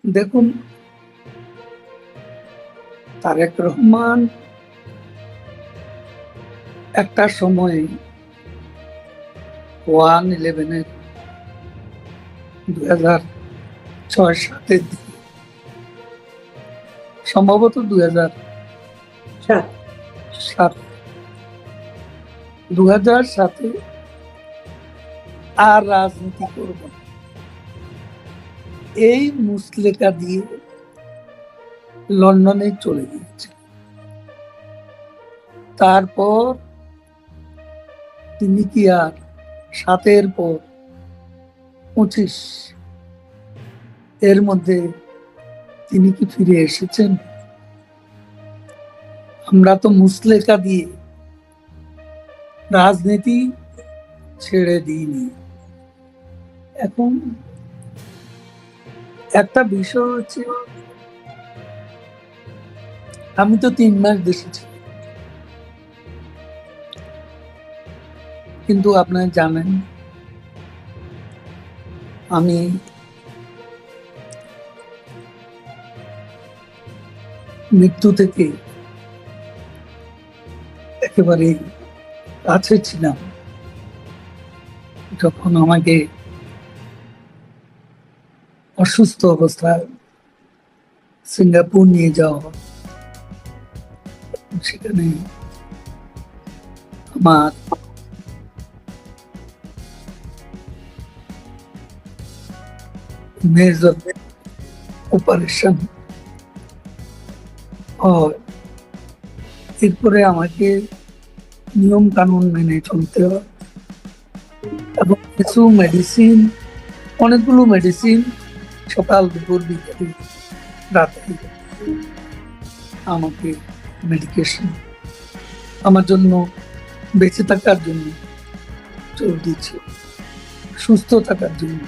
দেখুন, তারেক রহমান একটা সময়ে 1/11-এর 2006-07 দিকে, সম্ভবত 2007, 2007-এ আর রাজনীতি করব না, এই মুসলেকা দিয়ে লন্ডনে চলে গিয়েছে। তারপর তিনি কি আর 7-এর পর 25 এর মধ্যে তিনি কি ফিরে এসেছেন? আমরা তো মুসলেকা দিয়ে রাজনীতি ছেড়ে দিইনি। এখন একটা বিষয় হচ্ছে, আমি তো 3 মাস দেশে ছিলাম, কিন্তু আপনারা জানেন আমি মৃত্যু থেকে একেবারে কাছে ছিলাম। যখন আমাকে অসুস্থ অবস্থায় সিঙ্গাপুর নিয়ে যাওয়া হয়, সেখানে আমার মেজর অপারেশন হয়। এরপরে আমাকে নিয়ম কানুন মেনে চলতে হয় এবং কিছু মেডিসিন, অনেকগুলো মেডিসিন সকাল দুপুর বিকেলে রাতে আমাকে মেডিকেশন আমার জন্য, বেঁচে থাকার জন্য জরুরি ছিল, সুস্থ থাকার জন্য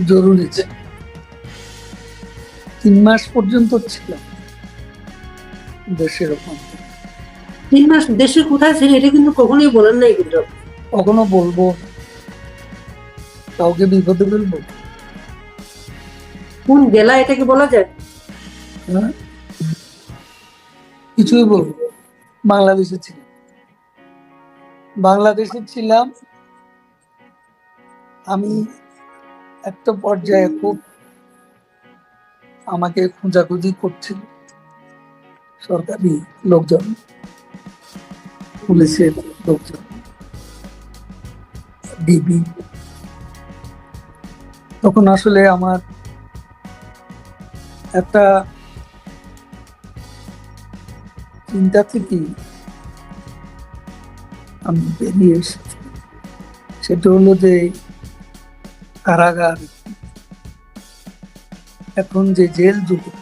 জরুরি ছিল। 3 মাস পর্যন্ত ছিলাম দেশের ওখান থেকে। 3 মাস দেশে কোথায় ছিল এটা কিন্তু কখনোই বলেন নাই, কিন্তু কখনো বলবো, কাউকে বিপদে ফেলবো? কোন জেলা এটাকে বলা যায়? হ্যাঁ, কিছুই বলবো। বাংলাদেশে ছিলাম। আমি একটা পর্যায়ে খুব আমাকে খোঁজাখুঁজি করছিল সরকারি লোকজন, পুলিশের লোকজন, ডিবি। তখন আসলে আমার একটা চিন্তা থেকে আমি বেরিয়ে এসেছি। সেটা হলো যে কারাগার, এখন যে জেল যুগে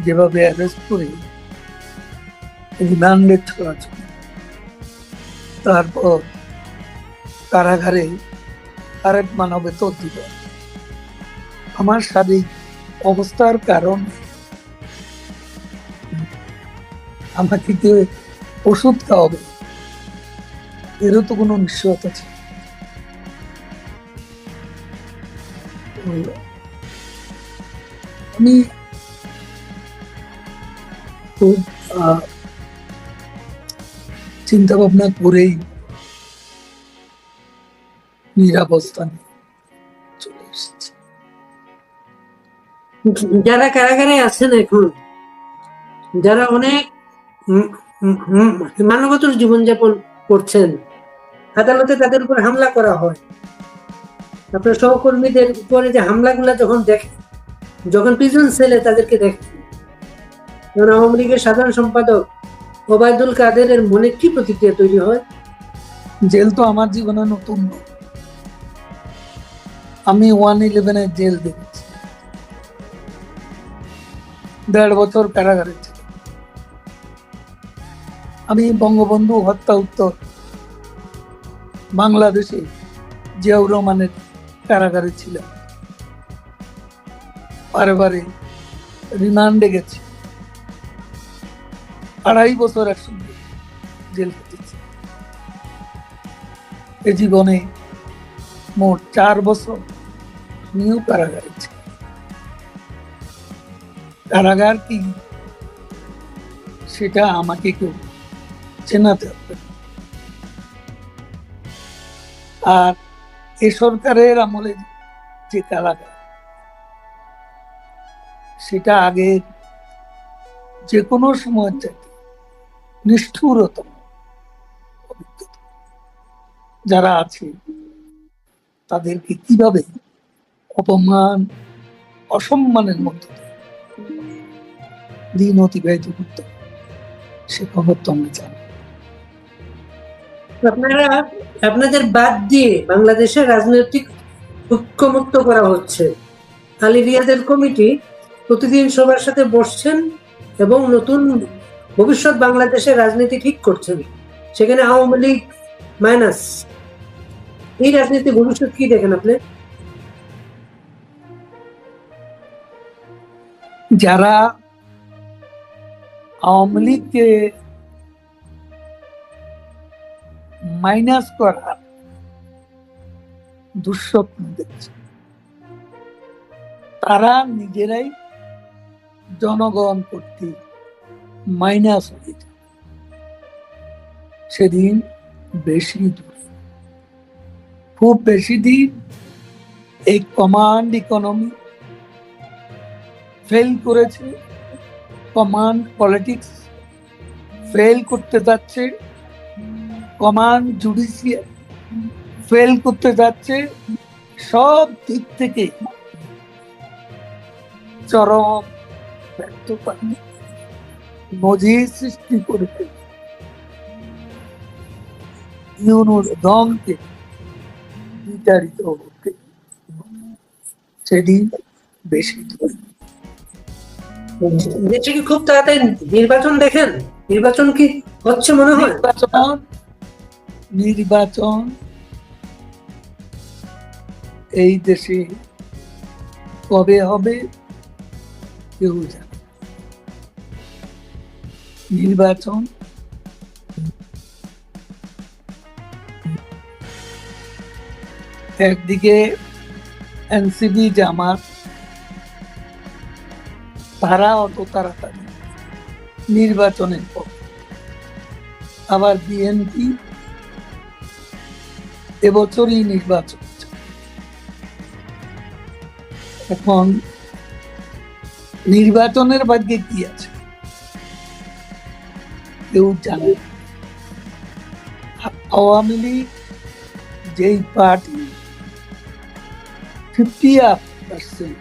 যেভাবে অ্যারেস্ট করে রিমান্ডে চলাচল, তারপর কারাগারে আরেক মানবেতর দিল, আমার শারীরিক অবস্থার কারণ আমাকে কেউ ওষুধ খাওয়াবে, এরও তো কোনো নিশ্চয়তা ছিল। আমি খুব চিন্তা ভাবনা করেই নিরাবস্থানে চলে এসেছি। যারা কারাগারে আছেন এখন, যারা অনেক মানবতর জীবনযাপন করছেন, আদালতে তাদের উপর হামলা করা হয়, আপনার সহকর্মীদের উপরে যে হামলাগুলা যখন দেখেন, যখন প্রিজন সেলে তাদেরকে দেখেন, যখন আওয়ামী লীগের সাধারণ সম্পাদক ওবায়দুল কাদেরের মনে কি প্রতিক্রিয়া তৈরি হয়? জেল তো আমার জীবনে নতুন নয়। আমি 1/11-এর জেল দেখেছি, 1.5 বছর কারাগারে ছিলাম। আমি বঙ্গবন্ধু হত্যা উত্তর বাংলাদেশে জিয়াউর রহমানের কারাগারে ছিলাম, বারে রিমান্ডে গেছি, 2.5 বছর একসঙ্গে জেল কেটেছি। এ জীবনে মোট 4 বছর উনিও কারাগারে ছিলেন। কারাগার কি সেটা আমাকে কেউ চেনাতে হবে। আর এ সরকারের আমলে যে কারাগার, সেটা আগে যে কোনো সময় চাইতে নিষ্ঠুরতম অভিজ্ঞতা। যারা আছে তাদেরকে কিভাবে অপমান, অসম্মানের মধ্যে দিয়ে দিন অতিবাহিত করতে হবে, সে খবর তো আমরা জানি। আপনারা আপনাদের বাদ দিয়ে বাংলাদেশের রাজনৈতিক ঐক্যমুক্ত করা হচ্ছে। আলী রিয়াদের কমিটি প্রতিদিন সবার সাথে বসছেন এবং নতুন ভবিষ্যৎ বাংলাদেশের রাজনীতি ঠিক করছেন। সেখানে আওয়ামী লীগ মাইনাস। এই রাজনীতি ভবিষ্যৎ কি দেখেন আপনি? যারা আওয়ামী লীগকে মাইনাস করার দুঃস্বপ্ন দেখছে, তারা নিজেরাই জনগণ কর্তৃক মাইনাস হয়ে যায়। সেদিন বেশি দূরে, খুব বেশি দিন এই কমান্ড ইকোনমি ফেল করেছে, কমান্ড পলিটিক্স ফেল করতে যাচ্ছে, কমান্ড জুডিশিয়াল ফেল করতে যাচ্ছে। সব দিক থেকে চরম ব্যর্থতা নজির সৃষ্টি করে ইউনুর দমকে বিতাড়িত হতে সেদিন বেশি দূরে। দেশে কি খুব তাড়াতাড়ি নির্বাচন দেখেন? নির্বাচন কি হচ্ছে মনে হয়? নির্বাচন এই দেশে কবে হবে কেউ জানে। নির্বাচন একদিকে এনসিপি জামাত, তারা অত তাড়াতাড়ি নির্বাচনের পর, আবার বিএনপি এবছরই নির্বাচন। এখন নির্বাচনের ভাগ্যে কি আছে কেউ জানে। আওয়ামী লীগ যেই পার্টি 50%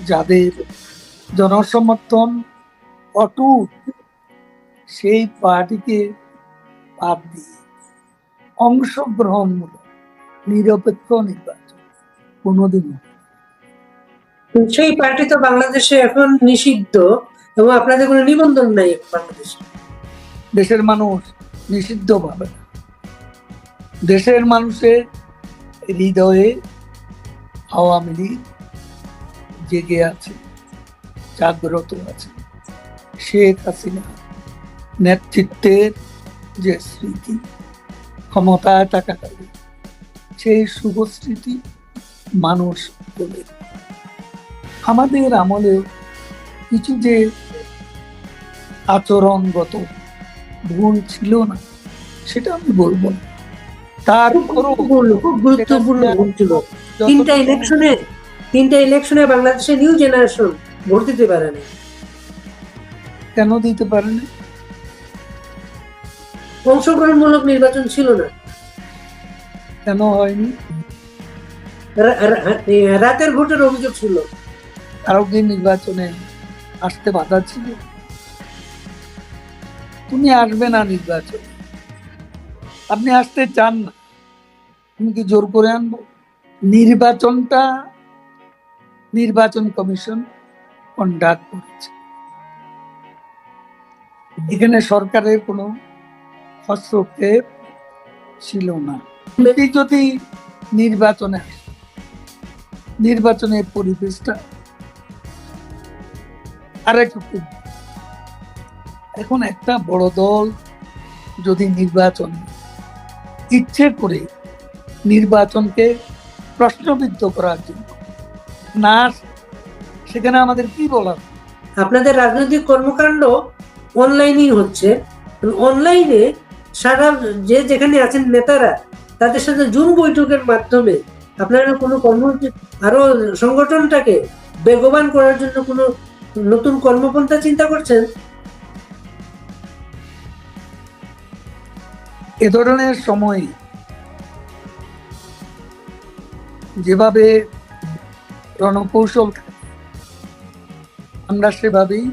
যাদের জনসমর্থন অটুট, সেই পার্টিকে বাদ দিয়ে অংশগ্রহণমূলক নিরপেক্ষ নির্বাচন কোনোদিন। সেই পার্টি তো বাংলাদেশে এখন নিষিদ্ধ এবং আপনাদের কোনো নিবন্ধন নাই বাংলাদেশে। দেশের মানুষ নিষিদ্ধ ভাবে না। দেশের মানুষের হৃদয়ে আওয়ামী লীগ জেগে আছে, জাগ্রত আছে। শেখ হাসিনা নেতৃত্বের যে স্মৃতি, ক্ষমতায় থাকাকালে সেই শুভ স্মৃতি মানুষ বলে। আমাদের আমলে কিছু যে আচরণগত ভুল ছিল না সেটা আমি বলবো না, তার খুব গুরুত্বপূর্ণ ভুল ছিল। তিনটা ইলেকশনে বাংলাদেশের নিউ জেনারেশন ভোট দিতে পারে না। কেন দিতে পারে না? অংশগ্রহণমূলক নির্বাচন ছিল না। কেন হয়নি? রাতের ভোটের অভিযোগ ছিল। কারো কি নির্বাচনে আসতে বাধা ছিল? তুমি আসবে না নির্বাচন, আপনি আসতে চান না, তুমি কি জোর করে আনবো? নির্বাচনটা নির্বাচন কমিশন কন্ডাক্ট করেছে, এখানে সরকারের কোনো হস্তক্ষেপ ছিল না। যদি নির্বাচনে আসে, নির্বাচনের পরিবেশটা আরেকটু। এখন একটা বড় দল যদি নির্বাচন ইচ্ছে করে নির্বাচনকে প্রশ্নবিদ্ধ করার জন্য। না, সেখানে আমাদের কি বলার? আপনাদের রাজনৈতিক কর্মকাণ্ড অনলাইনেই হচ্ছে। অনলাইনে সারা যেখানে আছেন নেতারা, তাদের সাথে জুম বৈঠকের মাধ্যমে আপনারা কোনো কর্মসূচি, আরো সংগঠনটাকে বেগবান করার জন্য কোনো নতুন কর্মপন্থা চিন্তা করছেন? এ ধরনের সময় যেভাবে রণকৌশল থাকে, আমরা সেভাবেই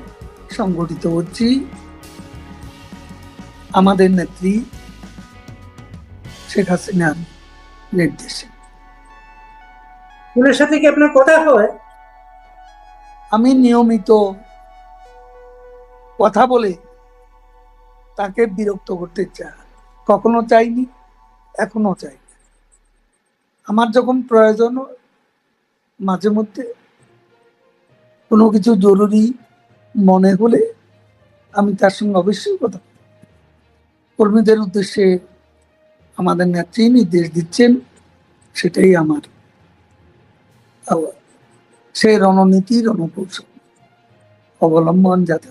সংগঠিত হচ্ছি আমাদের নেত্রী শেখ হাসিনার নির্দেশে। ওনার সাথে কি আপনার কথা হয়? আমি নিয়মিত কথা বলে তাকে বিরক্ত করতে কখনো চাইনি, এখনো চাই। আমার যখন প্রয়োজন মাঝে মধ্যে কোনো কিছু জরুরি মনে হলে আমি তার সঙ্গে অবশ্যই কথা বলি। কর্মীদের উদ্দেশ্যে আমাদের নেত্রী নির্দেশ দিচ্ছেন, সেটাই আমার সেই রণনীতি, রণকৌশল অবলম্বন যাতে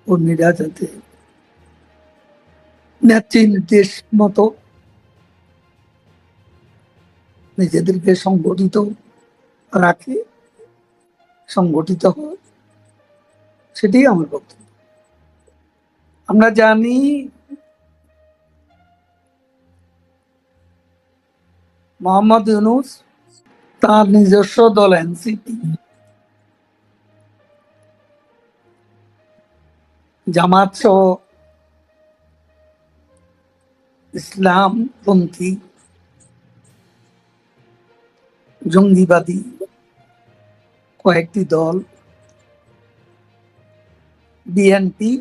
কর্মীরা যাতে নেত্রী নির্দেশ মতো নিজেদেরকে সংগঠিত রাখে, সংগঠিত হয়, সেটাই আমার বক্তব্য। আমরা জানি মোহাম্মদ ইউনূস তার নিজস্ব দল এনসিপি জামাত সহ ইসলামপন্থী জঙ্গিবাদী কয়েকটি দল, বিএনপি,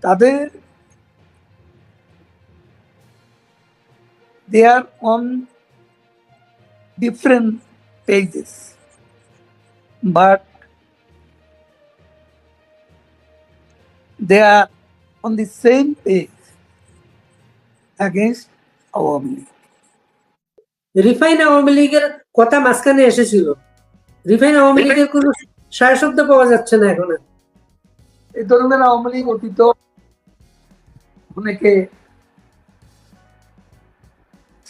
তাদের they are on different pages, but they are on the same page against Awami League. Refine Awami লীগের কথা মাঝখানে এসেছিল। রিফাইন আওয়ামী লীগের কোনো সায় শব্দ পাওয়া যাচ্ছে না এখন। এই ধরনের আওয়ামী লীগ অতীত অনেকে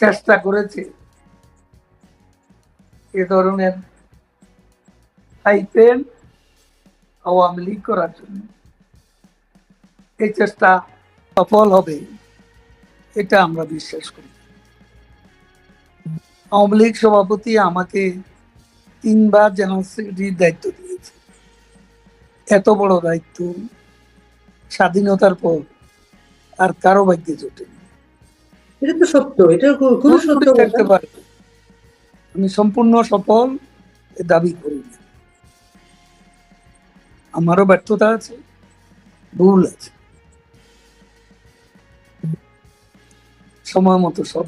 চেষ্টা করেছে এ ধরনের টাইপের আওয়ামী লীগ করার জন্য। এই চেষ্টা সফল হবে এটা আমরা বিশ্বাস করি। আওয়ামী লীগ সভাপতি আমাকে 3 বার জেনারেল সেক্রেটারির দায়িত্ব দিয়েছে। এত বড় দায়িত্ব স্বাধীনতার পর আর কারো ভাগ্যে জোটেনি। এটা তো সত্য, এটা খুবই সত্য থাকতে পারে। আমি সম্পূর্ণ সফল এ দাবি করি না। আমারও ব্যর্থতা আছে, ভুল আছে, সময় মতো সব